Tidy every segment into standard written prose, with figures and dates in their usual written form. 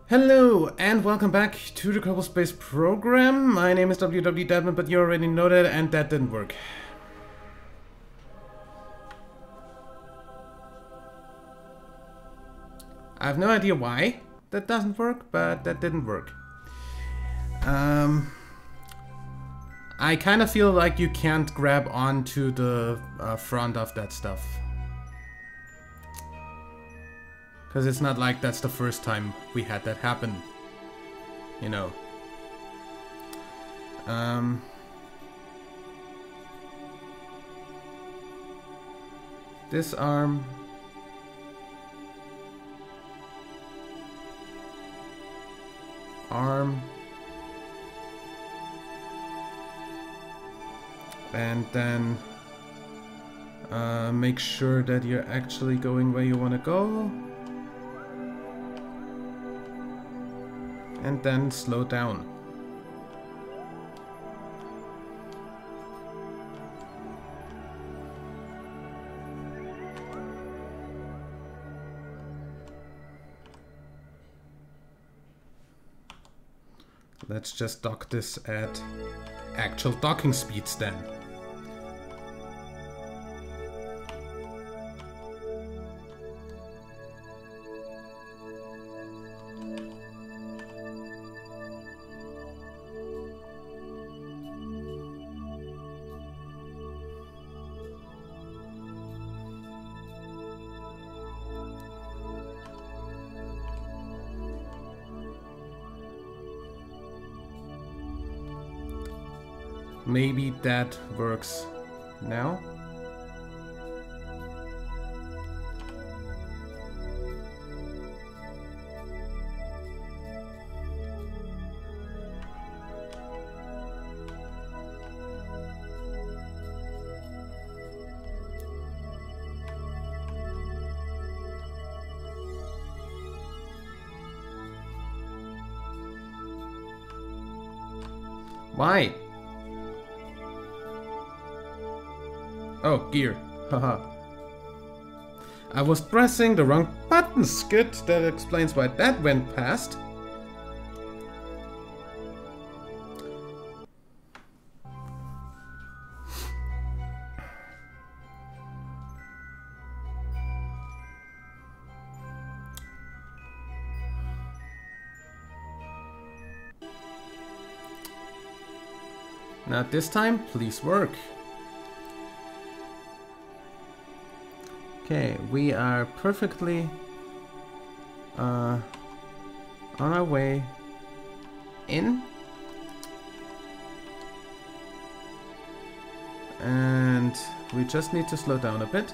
Hello and welcome back to the Kerbal Space program. My name is WW but you already know that, and that didn't work. I have no idea why that doesn't work, but that didn't work. I kind of feel like you can't grab onto the front of that stuff. Because it's not like that's the first time we had that happen. You know. Disarm. Arm. And then make sure that you're actually going where you want to go. And then slow down. Let's just dock this at actual docking speeds then. Maybe that works now. Why? Oh, gear. Haha. I was pressing the wrong buttons. Good, that explains why that went past. Now this time, please work. Okay, we are perfectly on our way in, and we just need to slow down a bit.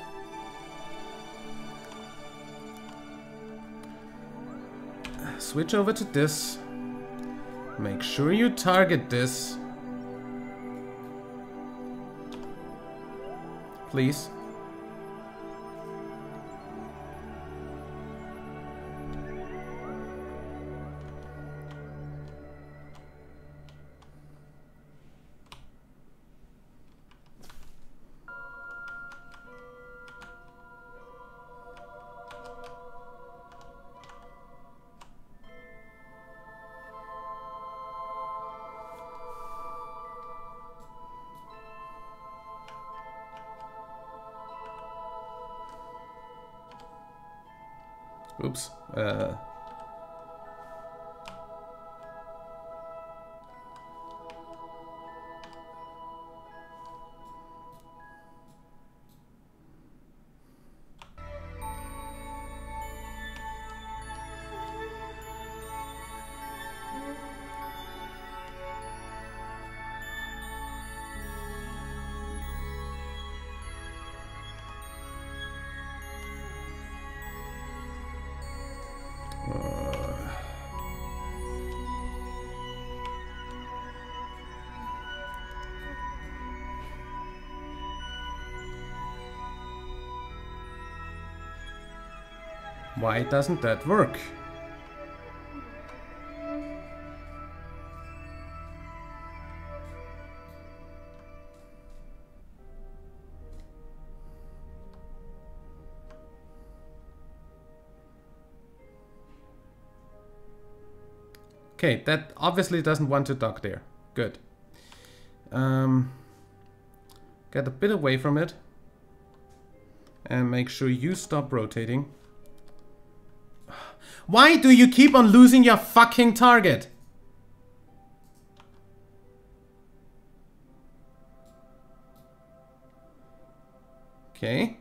Switch over to this. Make sure you target this. Please. Oops. Why doesn't that work? Okay, that obviously doesn't want to dock there. Good. Get a bit away from it. And make sure you stop rotating. Why do you keep on losing your fucking target? Okay.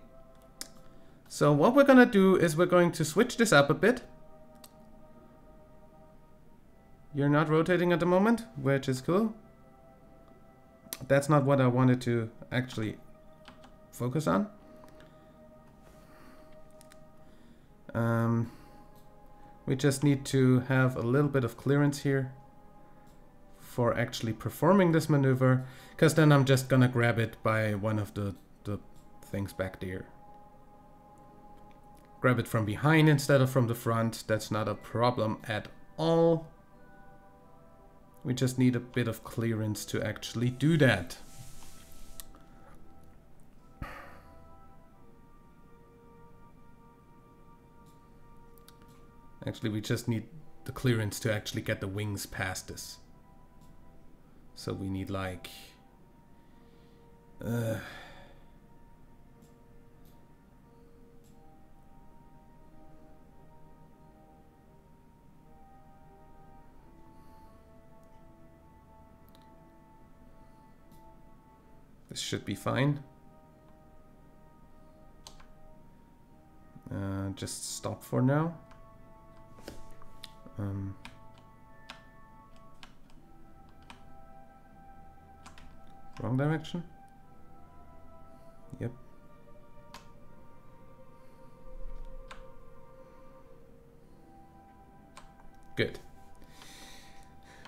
So what we're gonna do is we're going to switch this up a bit. You're not rotating at the moment, which is cool. That's not what I wanted to actually focus on. We just need to have a little bit of clearance here for actually performing this maneuver, because then I'm just gonna grab it by one of the things back there. Grab it from behind instead of from the front. That's not a problem at all. We just need a bit of clearance to actually do that. Actually, we just need the clearance to actually get the wings past this. So we need like... this should be fine. Just stop for now. Wrong direction? Yep. Good.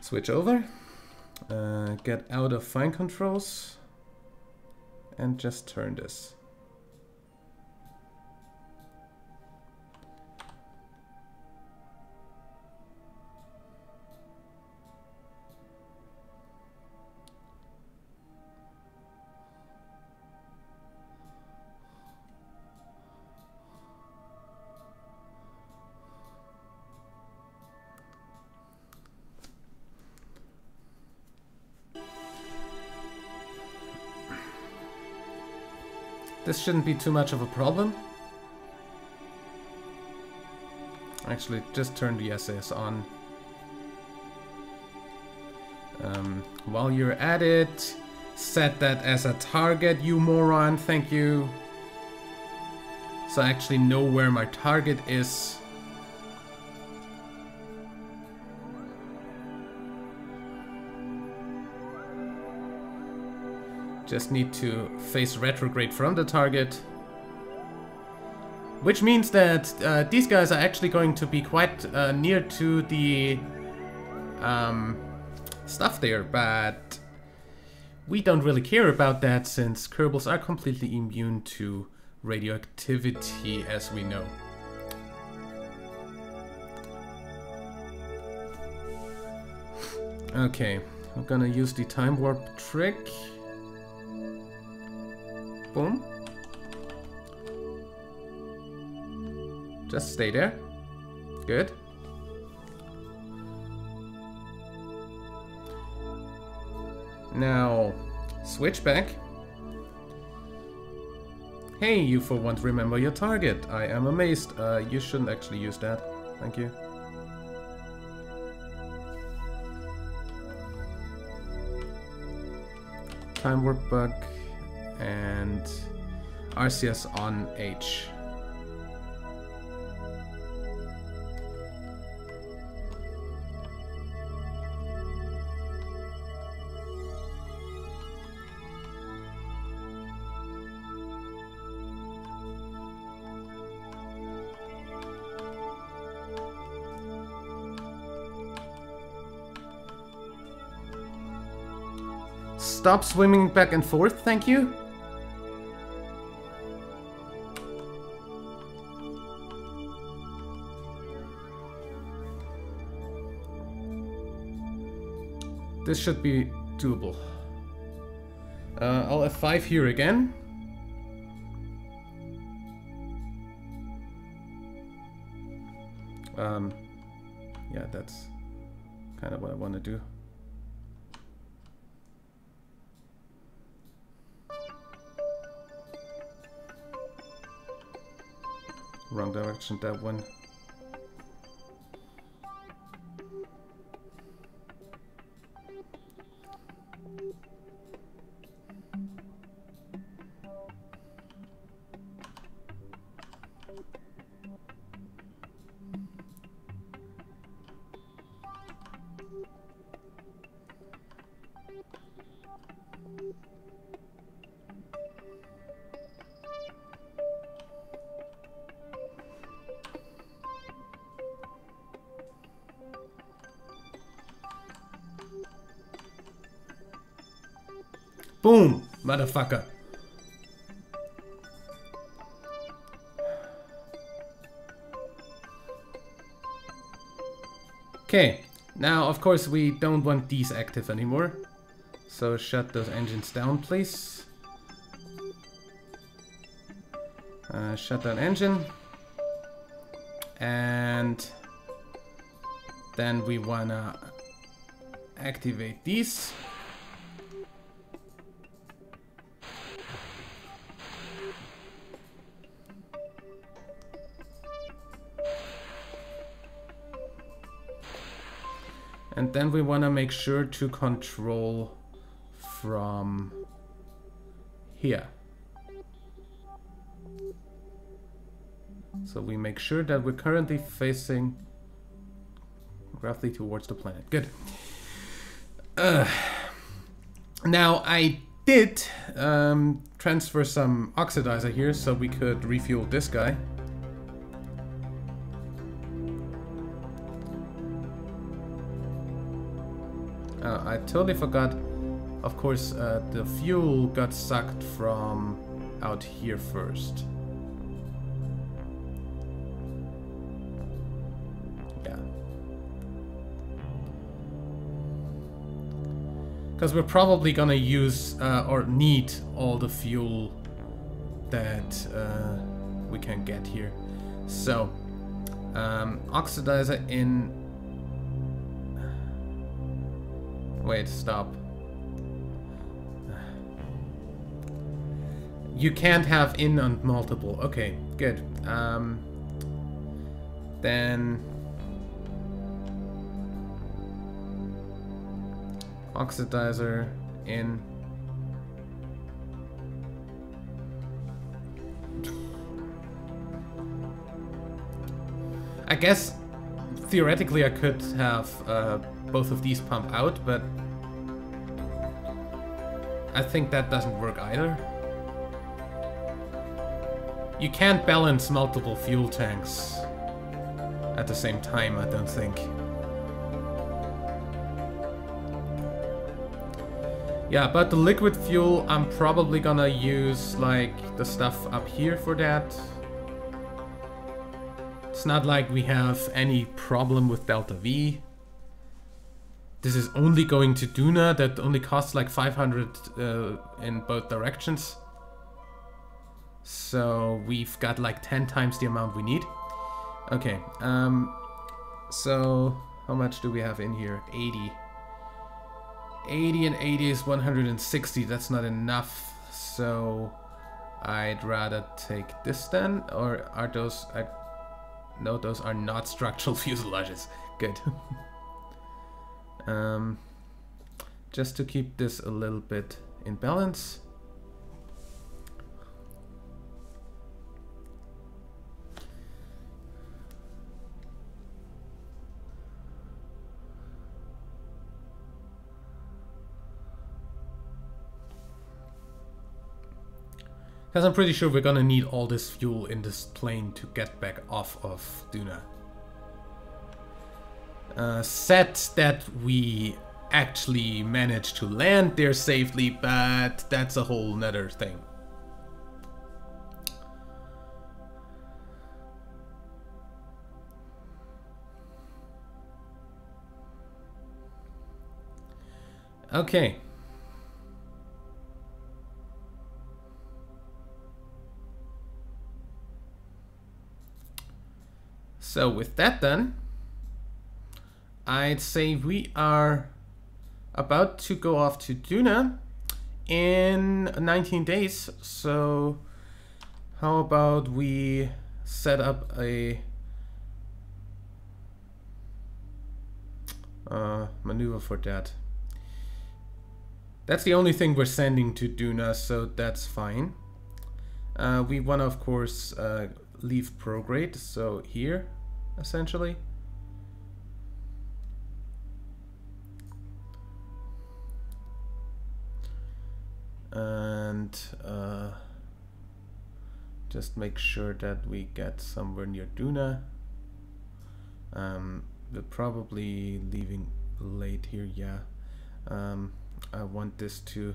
Switch over. Get out of fine controls. And just turn this. This shouldn't be too much of a problem. Actually, just turn the SAS on. While you're at it, set that as a target, you moron. Thank you. So I actually know where my target is. Just need to face retrograde from the target. Which means that these guys are actually going to be quite near to the stuff there, but we don't really care about that since Kerbals are completely immune to radioactivity, as we know. Okay, I'm gonna use the time warp trick. Boom. Just stay there. Good. Now, switch back. Hey, you for once remember your target. I am amazed. You shouldn't actually use that. Thank you. Time warp bug. And RCS on H. Stop swimming back and forth, thank you. This should be doable. I'll F5 here again. Yeah, that's kind of what I want to do. Wrong direction, that one. Boom, motherfucker. Okay, now of course we don't want these active anymore. So shut those engines down, please. Shut down engine. And then we wanna activate these. And then we want to make sure to control from here. So we make sure that we're currently facing roughly towards the planet. Good. Now I did transfer some oxidizer here so we could refuel this guy. I totally forgot. Of course, the fuel got sucked from out here first. Yeah. Because we're probably gonna use or need all the fuel that we can get here. So, oxidizer in... Wait, stop. You can't have in on multiple. Okay, good. Then oxidizer in. I guess theoretically I could have both of these pump out, but I think that doesn't work either. You can't balance multiple fuel tanks at the same time, I don't think. Yeah, but the liquid fuel, I'm probably gonna use like the stuff up here for that. It's not like we have any problem with Delta V. This is only going to Duna, that only costs like 500 in both directions. So we've got like 10 times the amount we need. Okay, so how much do we have in here? 80. 80 and 80 is 160, that's not enough. So I'd rather take this then, or are those... no, those are not structural fuselages. Good. Just to keep this a little bit in balance. Because I'm pretty sure we're gonna need all this fuel in this plane to get back off of Duna. Set that we actually managed to land there safely, but that's a whole nother thing. Okay. So with that done, I'd say we are about to go off to Duna in 19 days. So how about we set up a maneuver for that. That's the only thing we're sending to Duna, so that's fine. We want to, of course, leave prograde, so here, essentially. And just make sure that we get somewhere near Duna. We're probably leaving late here, yeah. I want this to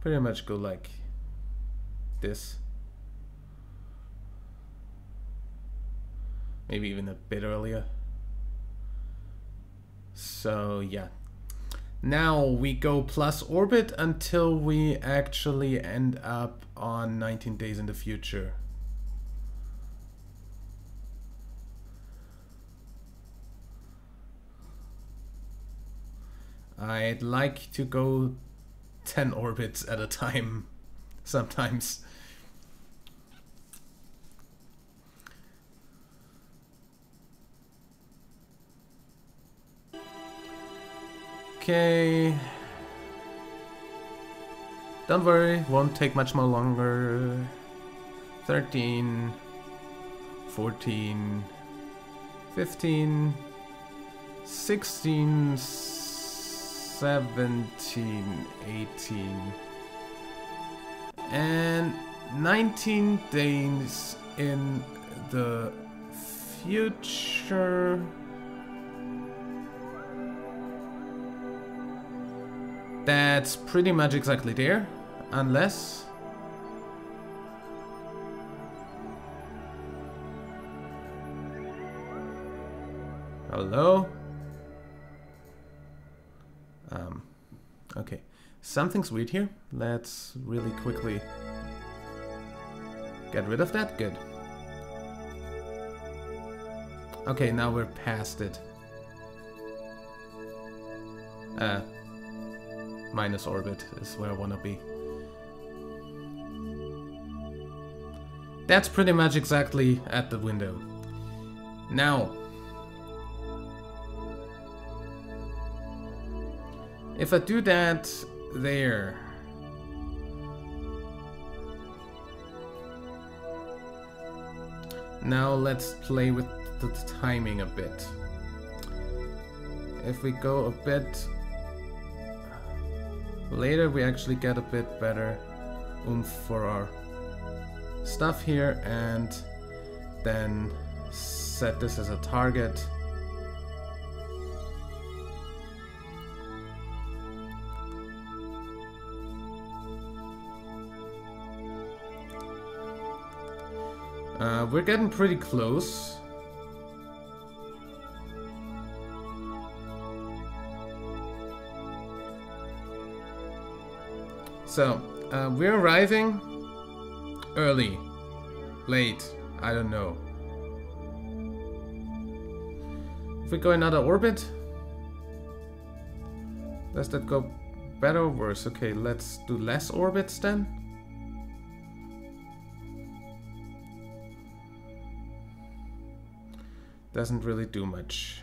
pretty much go like this. Maybe even a bit earlier. So yeah. Now we go plus orbit until we actually end up on 19 days in the future. I'd like to go 10 orbits at a time sometimes. Okay. Don't worry, won't take much more longer. 13, 14, 15, 16, 17, 18, and 19 days in the future. That's pretty much exactly there, unless... Hello? Okay, something's weird here. Let's really quickly get rid of that. Good. Okay, now we're past it. Minus orbit is where I want to be. That's pretty much exactly at the window. Now, if I do that there, now let's play with the timing a bit. If we go a bit later, we actually get a bit better oomph for our stuff here, and then set this as a target. We're getting pretty close. So, we're arriving early, late, I don't know. If we go another orbit, does that go better or worse? Okay, let's do less orbits then. Doesn't really do much.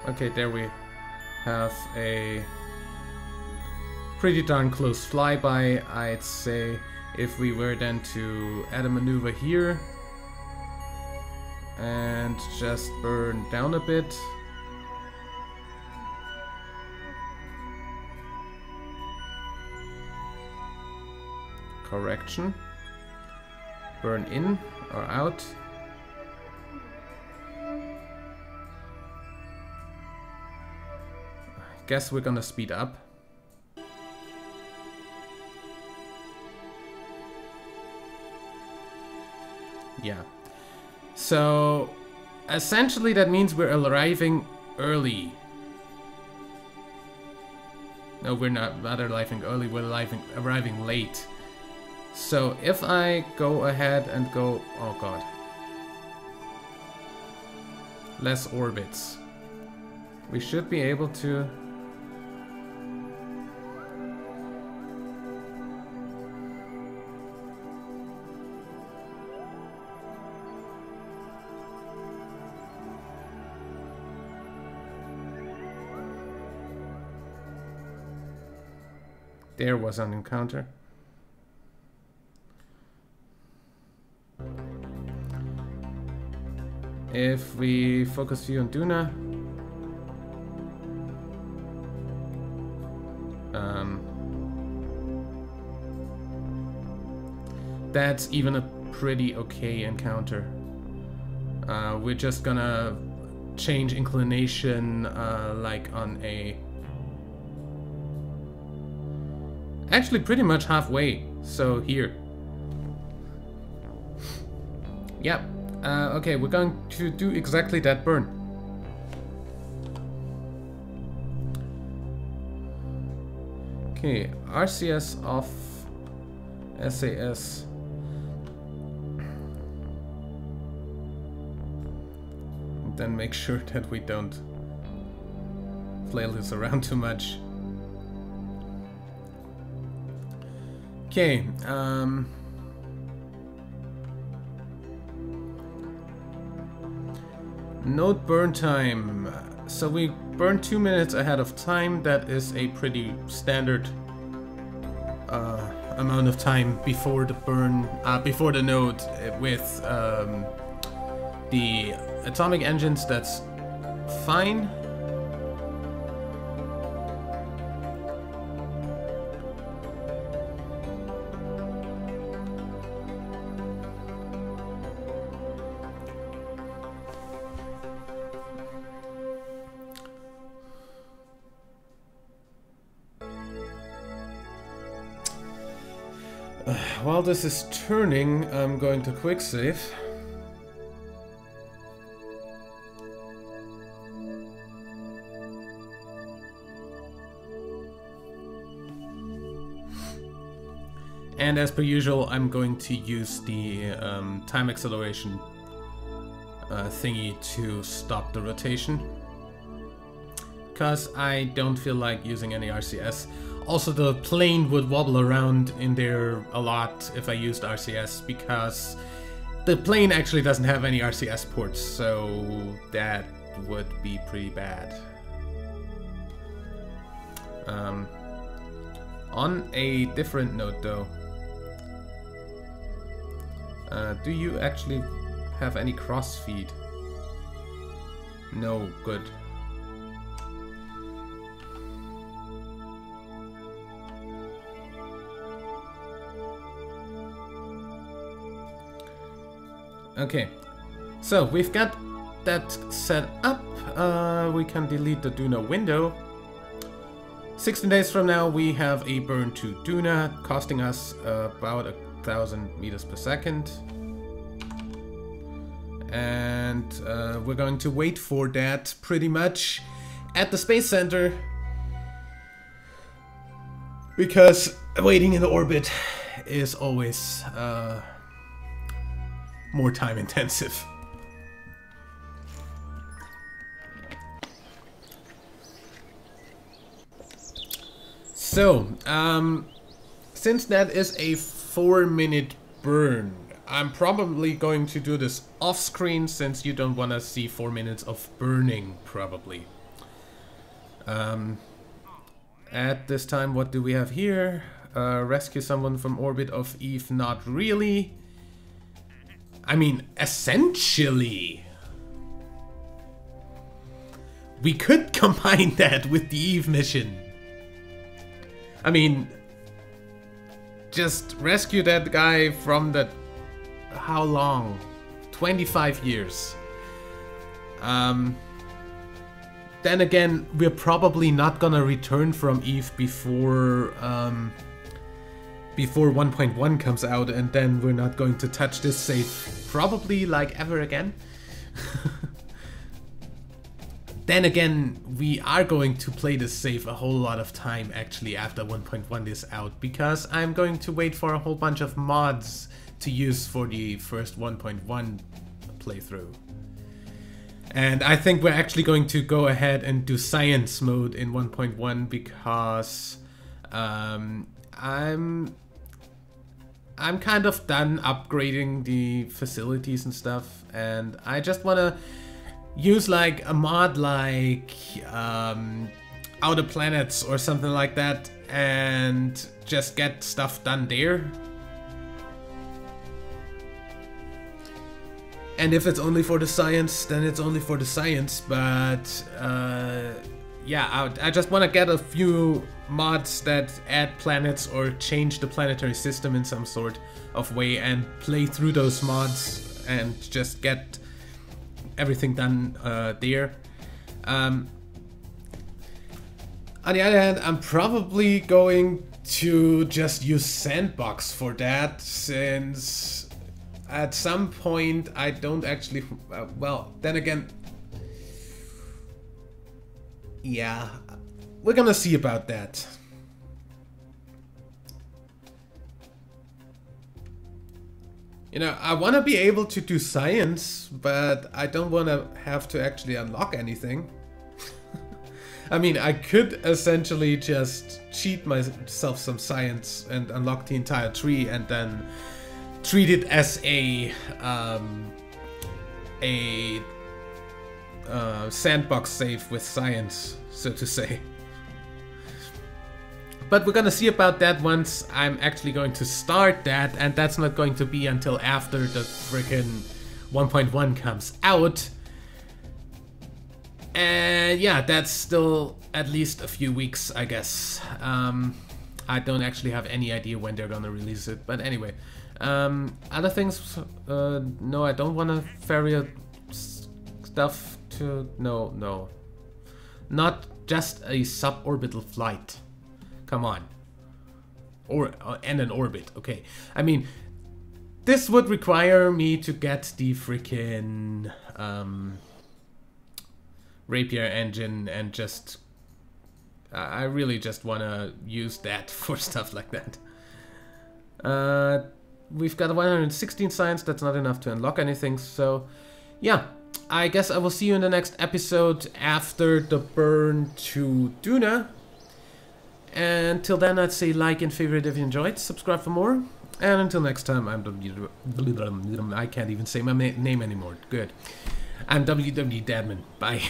Okay, there we have a pretty darn close flyby. I'd say if we were then to add a maneuver here and just burn down a bit. Correction. Burn in or out. Guess we're gonna speed up. Yeah. So essentially that means we're arriving early. No, we're not arriving early, we're arriving late. So if I go ahead and go... Oh god. Less orbits. We should be able to... There was an encounter. If we focus view on Duna, that's even a pretty okay encounter. We're just gonna change inclination like on a... Actually pretty much halfway, so here. Yep. Okay, we're going to do exactly that burn. Okay, RCS off, SAS. Then make sure that we don't flail this around too much. Okay, node burn time. So we burn 2 minutes ahead of time. That is a pretty standard amount of time before the burn, before the node with the atomic engines. That's fine. While this is turning, I'm going to quick save. And as per usual, I'm going to use the time acceleration thingy to stop the rotation. Because I don't feel like using any RCS. Also, the plane would wobble around in there a lot if I used RCS, because the plane actually doesn't have any RCS ports, so that would be pretty bad. On a different note though, do you actually have any cross feed? No, good. Okay, so we've got that set up. We can delete the Duna window. 16 days from now we have a burn to Duna, costing us about 1,000 meters per second. And we're going to wait for that pretty much at the Space Center, because waiting in the orbit is always more time intensive. So, since that is a 4-minute burn, I'm probably going to do this off screen, since you don't want to see 4 minutes of burning, probably. At this time, what do we have here? Rescue someone from orbit of Eve, not really. I mean, essentially, we could combine that with the Eve mission. I mean, just rescue that guy from the... how long? 25 years. Then again, we're probably not gonna return from Eve before... before 1.1 comes out, and then we're not going to touch this save probably like ever again. Then again, we are going to play this save a whole lot of time actually after 1.1 is out, because I'm going to wait for a whole bunch of mods to use for the first 1.1 playthrough. And I think we're actually going to go ahead and do science mode in 1.1 because I'm kind of done upgrading the facilities and stuff, and I just want to use like a mod like Outer Planets or something like that and just get stuff done there. And if it's only for the science, then it's only for the science, but yeah, I just want to get a few mods that add planets or change the planetary system in some sort of way and play through those mods and just get everything done there. On the other hand, I'm probably going to just use Sandbox for that, since at some point I don't actually... well, then again... yeah, we're gonna see about that. You know, I want to be able to do science, but I don't want to have to actually unlock anything. I mean, I could essentially just cheat myself some science and unlock the entire tree and then treat it as a sandbox save with science, so to say. But we're gonna see about that once I'm actually going to start that, and that's not going to be until after the frickin' 1.1 comes out. And yeah, that's still at least a few weeks, I guess. I don't actually have any idea when they're gonna release it, but anyway. Other things, no, I don't want to ferry stuff to, no. Not just a suborbital flight. Come on. Or and an orbit, okay. I mean, this would require me to get the freaking Rapier engine and just... I really just want to use that for stuff like that. We've got 116 science, that's not enough to unlock anything, so yeah. I guess I will see you in the next episode after the burn to Duna. And till then, I'd say like and favorite if you enjoyed, subscribe for more, and until next time, I can't even say my name anymore, good. I'm WW Dadman, bye.